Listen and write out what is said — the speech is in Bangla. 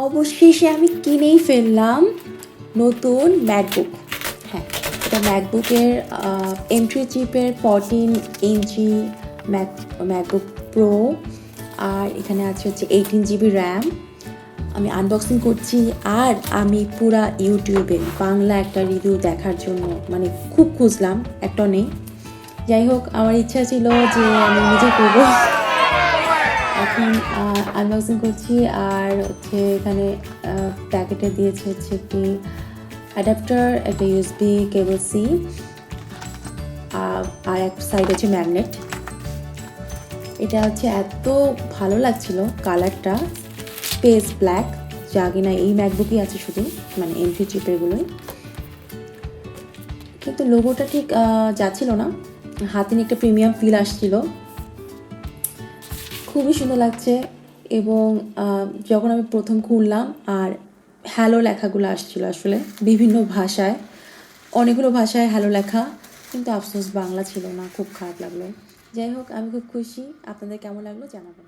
অবশেষে আমি কিনেই ফেললাম নতুন ম্যাকবুক। হ্যাঁ, এটা ম্যাকবুকের এন্ট্রি চিপের 14 ইঞ্চি ম্যাকবুক প্রো, আর এখানে আছে হচ্ছে 18 GB র্যাম। আমি আনবক্সিং করছি, আর আমি পুরা ইউটিউবে বাংলা একটা রিভিউ দেখার জন্য মানে খুব খুঁজলাম, একটা নেই। যাই হোক, আমার ইচ্ছা ছিল যে আমি নিজে করবো। এখন আনবক্সিং করছি, আর হচ্ছে এখানে প্যাকেটে দিয়েছে হচ্ছে একটি অ্যাডাপ্টার, একটা ইউএসবি কেবল সি, আর এক সাইড হচ্ছে ম্যাগনেট। এটা হচ্ছে এত ভালো লাগছিল কালারটা, স্পেস ব্ল্যাক, যা কিনা এই ম্যাকবুকই আছে শুধু, মানে এন্ট্রি চিপেরগুলোই। কিন্তু লোগোটা ঠিক যাচ্ছিল না, হাতে নিয়ে একটা প্রিমিয়াম ফিল আসছিল। খুবই সুন্দর লাগছে, এবং যখন আমি প্রথম খুললাম আর হ্যালো লেখাগুলো আসছিল আসলে বিভিন্ন ভাষায়, অনেকগুলো ভাষায় হ্যালো লেখা, কিন্তু আফসোস বাংলা ছিল না, খুব খারাপ লাগলো। যাই হোক, আমি খুব খুশি। আপনাদের কেমন লাগলো জানাবেন।